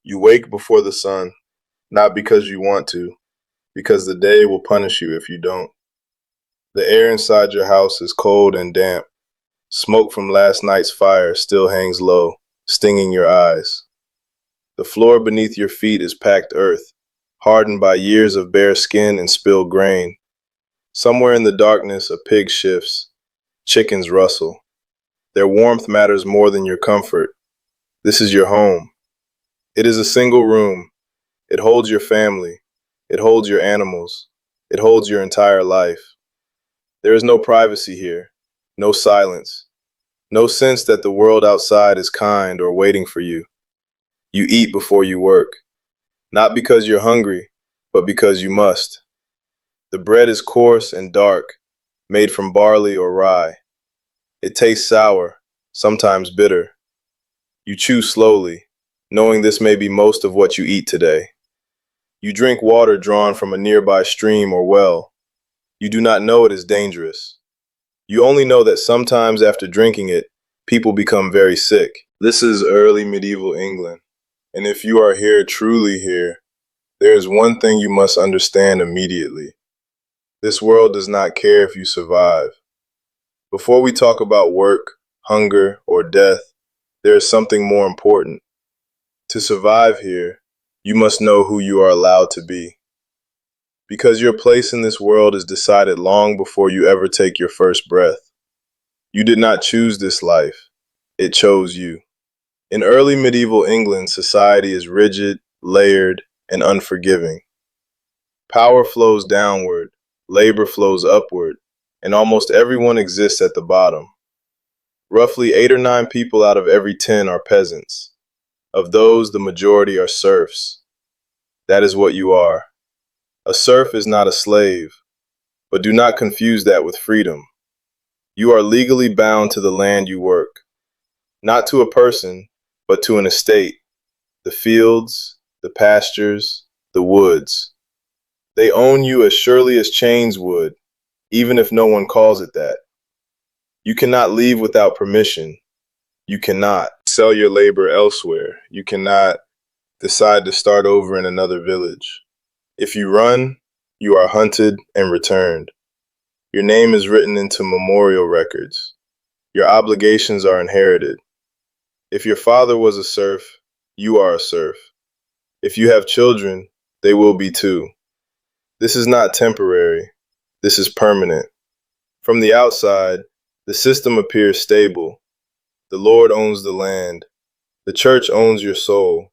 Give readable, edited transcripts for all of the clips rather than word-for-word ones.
You wake before the sun, not because you want to, because the day will punish you if you don't. The air inside your house is cold and damp. Smoke from last night's fire still hangs low, stinging your eyes. The floor beneath your feet is packed earth, hardened by years of bare skin and spilled grain. Somewhere in the darkness, a pig shifts. Chickens rustle. Their warmth matters more than your comfort. This is your home. It is a single room. It holds your family. It holds your animals. It holds your entire life. There is no privacy here, no silence, no sense that the world outside is kind or waiting for you. You eat before you work, not because you're hungry, but because you must. The bread is coarse and dark, made from barley or rye. It tastes sour, sometimes bitter. You chew slowly, knowing this may be most of what you eat today. You drink water drawn from a nearby stream or well. You do not know it is dangerous. You only know that sometimes after drinking it, people become very sick. This is early medieval England, and if you are here, truly here, there is one thing you must understand immediately. This world does not care if you survive. Before we talk about work, hunger, or death, there is something more important. To survive here, you must know who you are allowed to be. Because your place in this world is decided long before you ever take your first breath. You did not choose this life. It chose you. In early medieval England, society is rigid, layered, and unforgiving. Power flows downward, labor flows upward, and almost everyone exists at the bottom. Roughly 8 or 9 people out of every 10 are peasants. Of those, the majority are serfs. That is what you are. A serf is not a slave, but do not confuse that with freedom. You are legally bound to the land you work, not to a person, but to an estate, the fields, the pastures, the woods. They own you as surely as chains would, even if no one calls it that. You cannot leave without permission. You cannot sell your labor elsewhere. You cannot decide to start over in another village. If you run, you are hunted and returned. Your name is written into memorial records. Your obligations are inherited. If your father was a serf, you are a serf. If you have children, they will be too. This is not temporary. This is permanent. From the outside, the system appears stable. The Lord owns the land. The church owns your soul.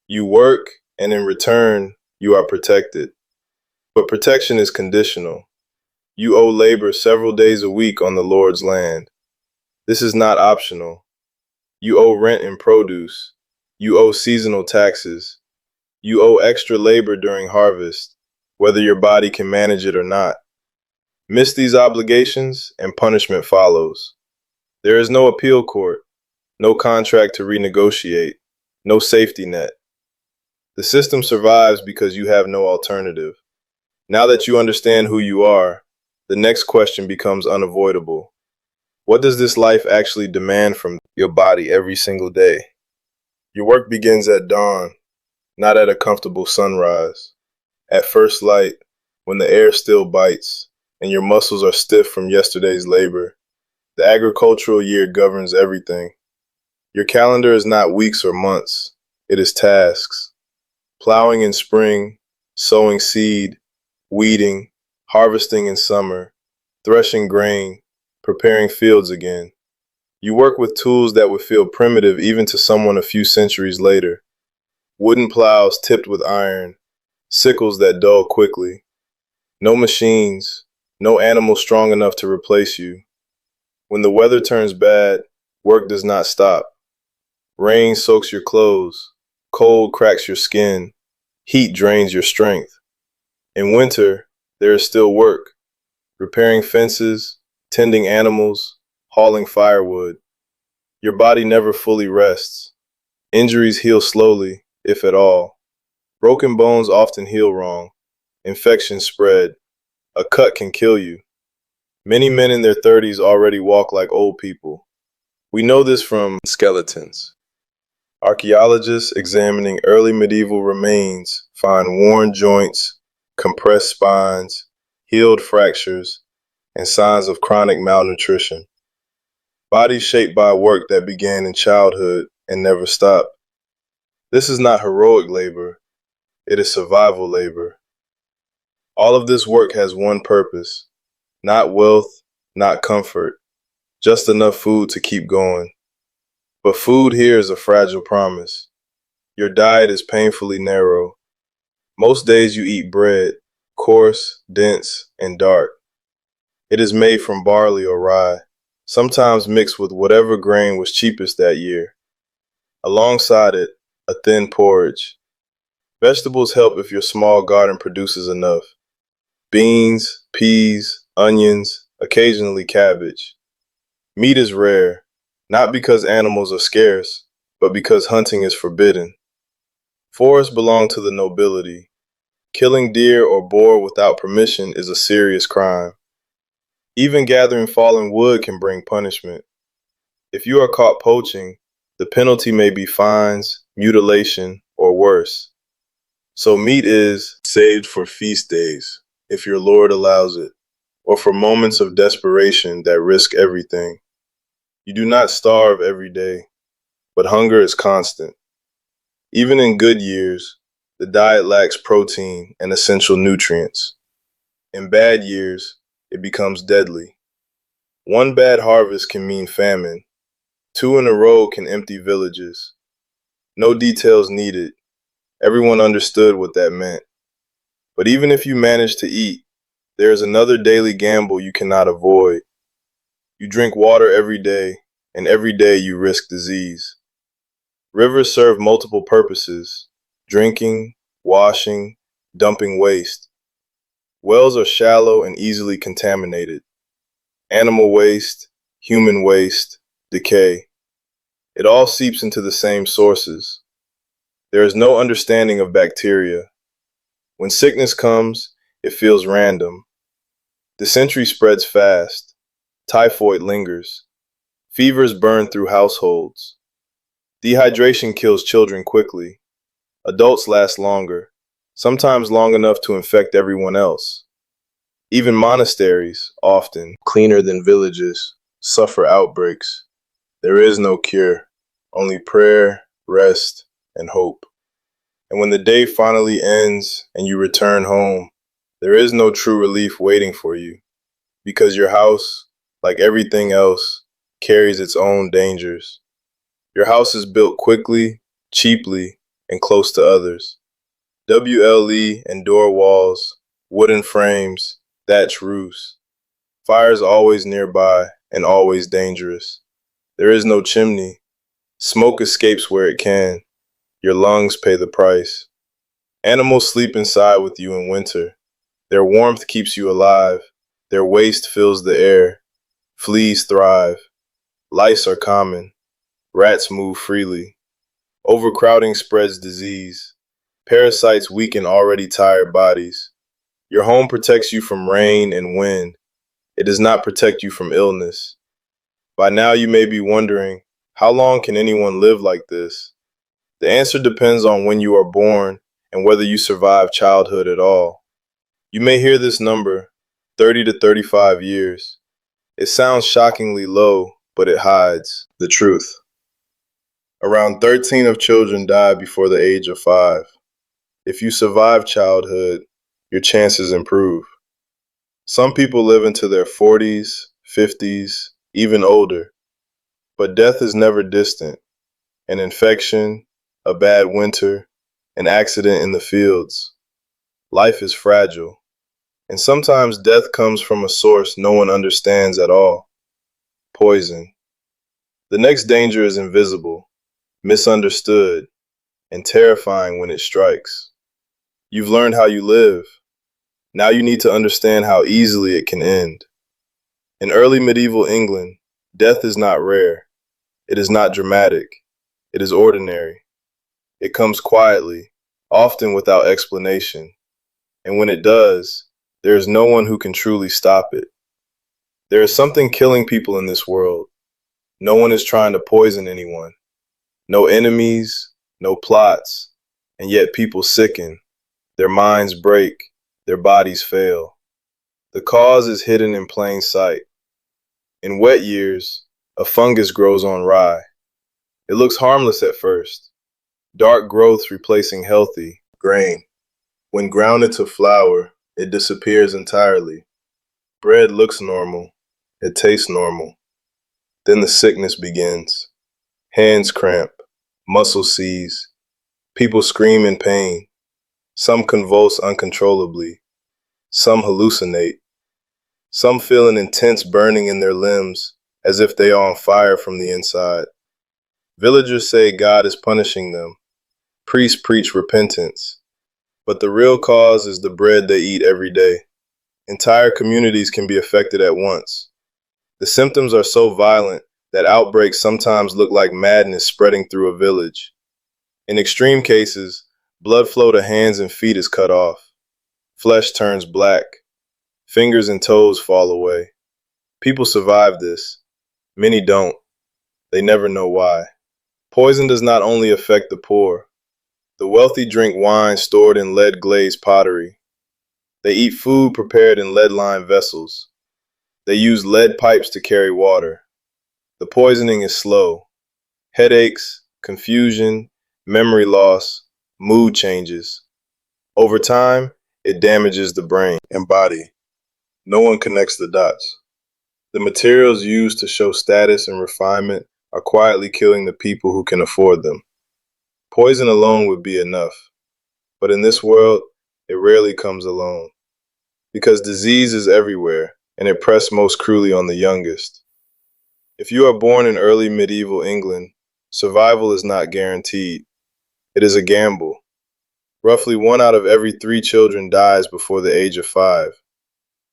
You work, and in return, you are protected. But protection is conditional. You owe labor several days a week on the Lord's land. This is not optional. You owe rent and produce. You owe seasonal taxes. You owe extra labor during harvest, whether your body can manage it or not. Miss these obligations, and punishment follows. There is no appeal court, no contract to renegotiate, no safety net. The system survives because you have no alternative. Now that you understand who you are, the next question becomes unavoidable. What does this life actually demand from your body every single day? Your work begins at dawn, not at a comfortable sunrise. At first light, when the air still bites, and your muscles are stiff from yesterday's labor. The agricultural year governs everything. Your calendar is not weeks or months. It is tasks. Plowing in spring, sowing seed, weeding, harvesting in summer, threshing grain, preparing fields again. You work with tools that would feel primitive even to someone a few centuries later. Wooden plows tipped with iron, sickles that dull quickly. No machines, no animal strong enough to replace you. When the weather turns bad, work does not stop. Rain soaks your clothes, cold cracks your skin, heat drains your strength. In winter, there is still work, repairing fences, tending animals, hauling firewood. Your body never fully rests. Injuries heal slowly, if at all. Broken bones often heal wrong. Infections spread. A cut can kill you. Many men in their 30s already walk like old people. We know this from skeletons. Archaeologists examining early medieval remains find worn joints, compressed spines, healed fractures, and signs of chronic malnutrition. Bodies shaped by work that began in childhood and never stopped. This is not heroic labor, it is survival labor. All of this work has one purpose, not wealth, not comfort, just enough food to keep going. But food here is a fragile promise. Your diet is painfully narrow. Most days you eat bread, coarse, dense, and dark. It is made from barley or rye, sometimes mixed with whatever grain was cheapest that year. Alongside it, a thin porridge. Vegetables help if your small garden produces enough. Beans, peas, onions, occasionally cabbage. Meat is rare, not because animals are scarce, but because hunting is forbidden. Forests belong to the nobility. Killing deer or boar without permission is a serious crime. Even gathering fallen wood can bring punishment. If you are caught poaching, the penalty may be fines, mutilation, or worse. So meat is saved for feast days, if your Lord allows it, or for moments of desperation that risk everything. You do not starve every day, but hunger is constant. Even in good years, the diet lacks protein and essential nutrients. In bad years, it becomes deadly. One bad harvest can mean famine. Two in a row can empty villages. No details needed. Everyone understood what that meant. But even if you manage to eat, there is another daily gamble you cannot avoid. You drink water every day, and every day you risk disease. Rivers serve multiple purposes: drinking, washing, dumping waste. Wells are shallow and easily contaminated. Animal waste, human waste, decay. It all seeps into the same sources. There is no understanding of bacteria. When sickness comes, it feels random. Dysentery spreads fast. Typhoid lingers. Fevers burn through households. Dehydration kills children quickly. Adults last longer, sometimes long enough to infect everyone else. Even monasteries, often cleaner than villages, suffer outbreaks. There is no cure, only prayer, rest, and hope. And when the day finally ends and you return home, there is no true relief waiting for you, because your house, like everything else, carries its own dangers. Your house is built quickly, cheaply, and close to others. WLE and door walls, wooden frames, thatch roofs. Fires always nearby and always dangerous. There is no chimney. Smoke escapes where it can. Your lungs pay the price. Animals sleep inside with you in winter. Their warmth keeps you alive. Their waste fills the air. Fleas thrive. Lice are common. Rats move freely. Overcrowding spreads disease. Parasites weaken already tired bodies. Your home protects you from rain and wind. It does not protect you from illness. By now you may be wondering, how long can anyone live like this? The answer depends on when you are born and whether you survive childhood at all. You may hear this number, 30 to 35 years. It sounds shockingly low, but it hides the truth. Around 13 of children die before the age of 5. If you survive childhood, your chances improve. Some people live into their 40s, 50s, even older. But death is never distant. An infection, a bad winter, an accident in the fields. Life is fragile. And sometimes death comes from a source no one understands at all. Poison. The next danger is invisible, misunderstood, and terrifying when it strikes. You've learned how you live. Now you need to understand how easily it can end. In early medieval England, death is not rare. It is not dramatic. It is ordinary. It comes quietly, often without explanation. And when it does, there is no one who can truly stop it. There is something killing people in this world. No one is trying to poison anyone. No enemies, no plots, and yet people sicken, their minds break, their bodies fail. The cause is hidden in plain sight. In wet years, a fungus grows on rye. It looks harmless at first, dark growths replacing healthy grain. When grounded to flour, it disappears entirely. Bread looks normal, it tastes normal. Then the sickness begins. Hands cramp, muscles seize, people scream in pain. Some convulse uncontrollably, some hallucinate, some feel an intense burning in their limbs as if they are on fire from the inside. Villagers say God is punishing them. Priests preach repentance. But the real cause is the bread they eat every day. Entire communities can be affected at once. The symptoms are so violent that outbreaks sometimes look like madness spreading through a village. In extreme cases, blood flow to hands and feet is cut off. Flesh turns black. Fingers and toes fall away. People survive this. Many don't. They never know why. Poison does not only affect the poor. The wealthy drink wine stored in lead-glazed pottery. They eat food prepared in lead-lined vessels. They use lead pipes to carry water. The poisoning is slow. Headaches, confusion, memory loss, mood changes. Over time, it damages the brain and body. No one connects the dots. The materials used to show status and refinement are quietly killing the people who can afford them. Poison alone would be enough. But in this world, it rarely comes alone. Because disease is everywhere, and it pressed most cruelly on the youngest. If you are born in early medieval England, survival is not guaranteed. It is a gamble. Roughly 1 out of every 3 children dies before the age of 5.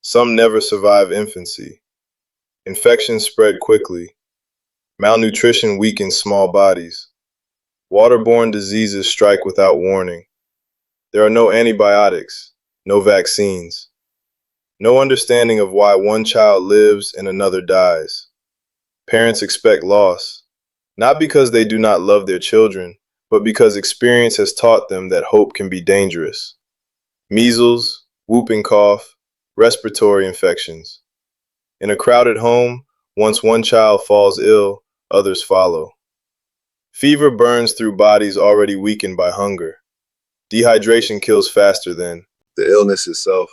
Some never survive infancy. Infections spread quickly. Malnutrition weakens small bodies. Waterborne diseases strike without warning. There are no antibiotics, no vaccines, no understanding of why one child lives and another dies. Parents expect loss, not because they do not love their children, but because experience has taught them that hope can be dangerous. Measles, whooping cough, respiratory infections. In a crowded home, once one child falls ill, others follow. Fever burns through bodies already weakened by hunger. Dehydration kills faster than the illness itself.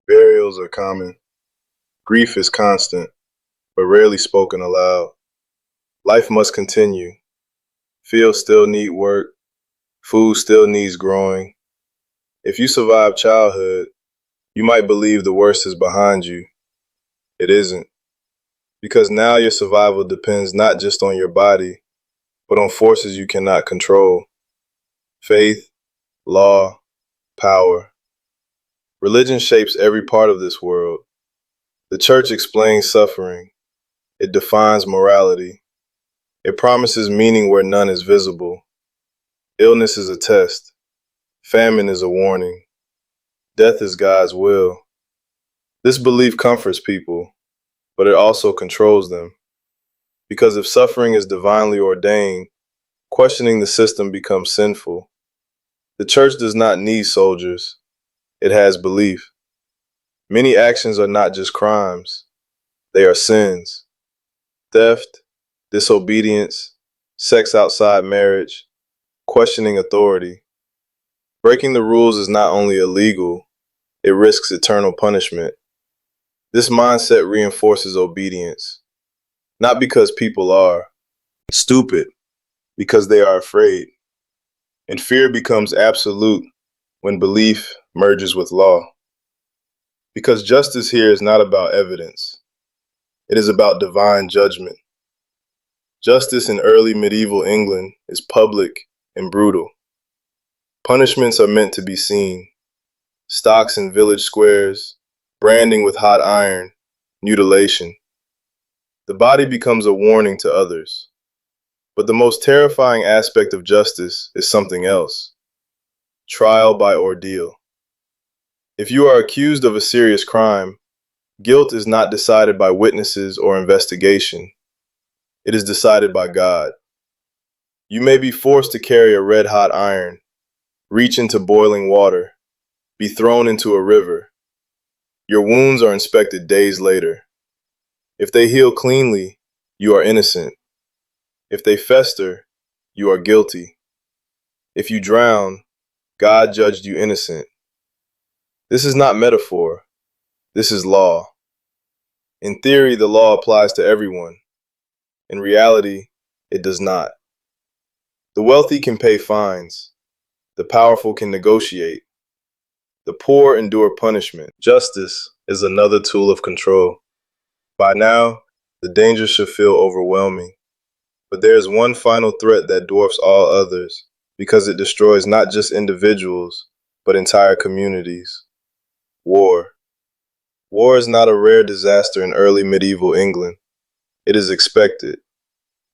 Burials are common. Grief is constant, but rarely spoken aloud. Life must continue. Fields still need work. Food still needs growing. If you survive childhood, you might believe the worst is behind you. It isn't. Because now your survival depends not just on your body, but on forces you cannot control. Faith, law, power. Religion shapes every part of this world. The church explains suffering. It defines morality. It promises meaning where none is visible. Illness is a test. Famine is a warning. Death is God's will. This belief comforts people, but it also controls them. Because if suffering is divinely ordained, questioning the system becomes sinful. The church does not need soldiers. It has belief. Many actions are not just crimes. They are sins. Theft, disobedience, sex outside marriage, questioning authority. Breaking the rules is not only illegal, it risks eternal punishment. This mindset reinforces obedience, not because people are stupid, because they are afraid. And fear becomes absolute when belief merges with law. Because justice here is not about evidence. It is about divine judgment. Justice in early medieval England is public and brutal. Punishments are meant to be seen. Stocks in village squares, branding with hot iron, mutilation. The body becomes a warning to others. But the most terrifying aspect of justice is something else. Trial by ordeal. If you are accused of a serious crime, guilt is not decided by witnesses or investigation. It is decided by God. You may be forced to carry a red-hot iron, reach into boiling water, be thrown into a river. Your wounds are inspected days later. If they heal cleanly, you are innocent. If they fester, you are guilty. If you drown, God judged you innocent. This is not metaphor. This is law. In theory, the law applies to everyone. In reality, it does not. The wealthy can pay fines. The powerful can negotiate. The poor endure punishment. Justice is another tool of control. By now, the danger should feel overwhelming. But there is one final threat that dwarfs all others because it destroys not just individuals, but entire communities. War. War is not a rare disaster in early medieval England. It is expected.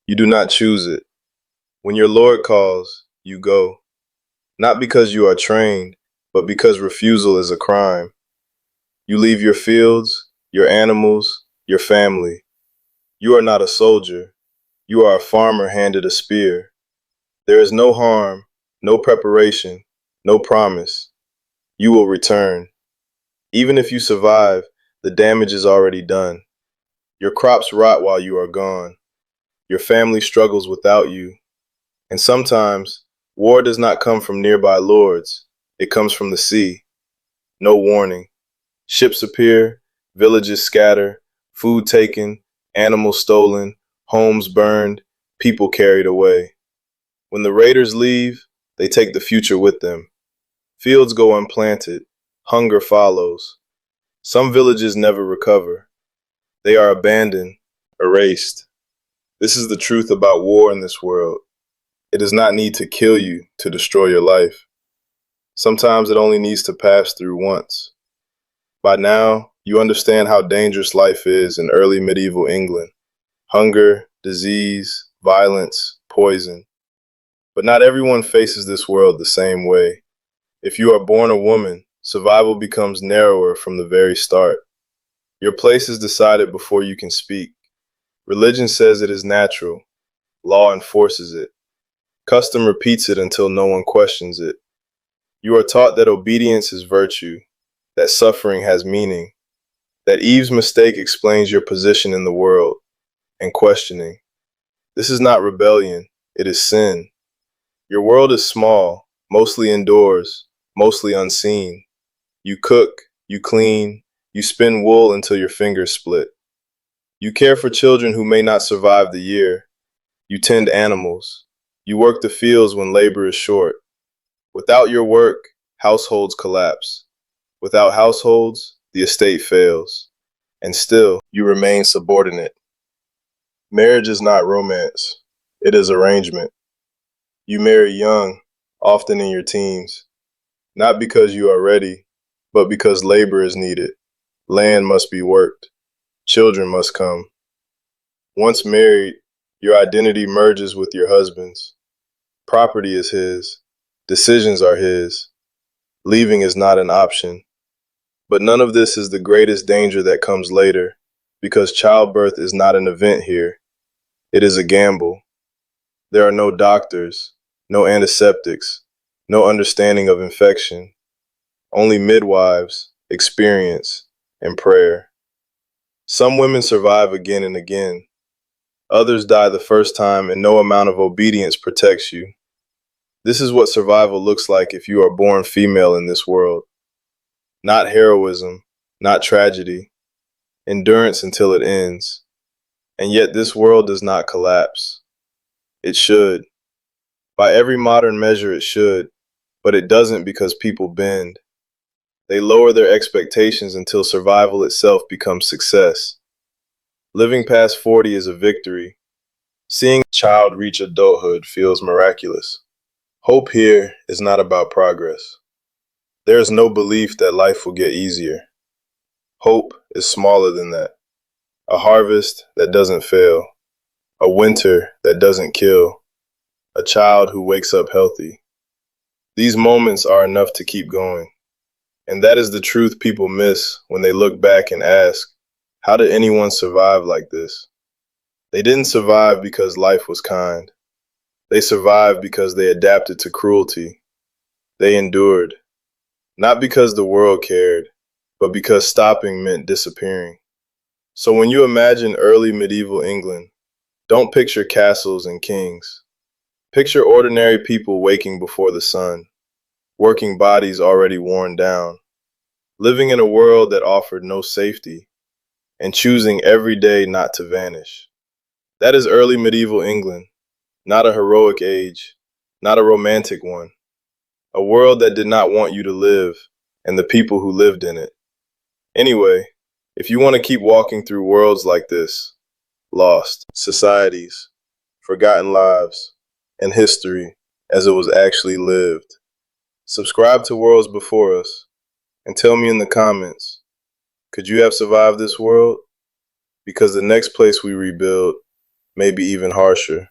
You do not choose it. When your Lord calls, you go. Not because you are trained, but because refusal is a crime. You leave your fields, your animals, your family. You are not a soldier. You are a farmer handed a spear. There is no harm, no preparation, no promise. You will return. Even if you survive, the damage is already done. Your crops rot while you are gone. Your family struggles without you. And sometimes, war does not come from nearby lords. It comes from the sea. No warning. Ships appear, villages scatter, food taken, animals stolen, homes burned, people carried away. When the raiders leave, they take the future with them. Fields go unplanted. Hunger follows. Some villages never recover. They are abandoned, erased. This is the truth about war in this world. It does not need to kill you to destroy your life. Sometimes it only needs to pass through once. By now, you understand how dangerous life is in early medieval England. Hunger, disease, violence, poison. But not everyone faces this world the same way. If you are born a woman, survival becomes narrower from the very start. Your place is decided before you can speak. Religion says it is natural. Law enforces it. Custom repeats it until no one questions it. You are taught that obedience is virtue, that suffering has meaning, that Eve's mistake explains your position in the world, and questioning. This is not rebellion, it is sin. Your world is small, mostly indoors, mostly unseen. You cook, you clean, you spin wool until your fingers split. You care for children who may not survive the year. You tend animals. You work the fields when labor is short. Without your work, households collapse. Without households, the estate fails. And still, you remain subordinate. Marriage is not romance. It is arrangement. You marry young, often in your teens. Not because you are ready, but because labor is needed. Land must be worked. Children must come. Once married, your identity merges with your husband's. Property is his. Decisions are his. Leaving is not an option. But none of this is the greatest danger that comes later, because childbirth is not an event here. It is a gamble. There are no doctors, no antiseptics, no understanding of infection. Only midwives, experience, and prayer. Some women survive again and again. Others die the first time and no amount of obedience protects you. This is what survival looks like if you are born female in this world. Not heroism, not tragedy. Endurance until it ends. And yet this world does not collapse. It should. By every modern measure it should, but it doesn't because people bend. They lower their expectations until survival itself becomes success. Living past 40 is a victory. Seeing a child reach adulthood feels miraculous. Hope here is not about progress. There is no belief that life will get easier. Hope is smaller than that. A harvest that doesn't fail. A winter that doesn't kill. A child who wakes up healthy. These moments are enough to keep going. And that is the truth people miss when they look back and ask, how did anyone survive like this? They didn't survive because life was kind. They survived because they adapted to cruelty. They endured, not because the world cared, but because stopping meant disappearing. So when you imagine early medieval England, don't picture castles and kings. Picture ordinary people waking before the sun, working bodies already worn down, living in a world that offered no safety, and choosing every day not to vanish. That is early medieval England, not a heroic age, not a romantic one. A world that did not want you to live, and the people who lived in it. Anyway, if you want to keep walking through worlds like this, lost societies, forgotten lives, and history as it was actually lived, subscribe to Worlds Before Us and tell me in the comments, could you have survived this world? Because the next place we rebuild may be even harsher.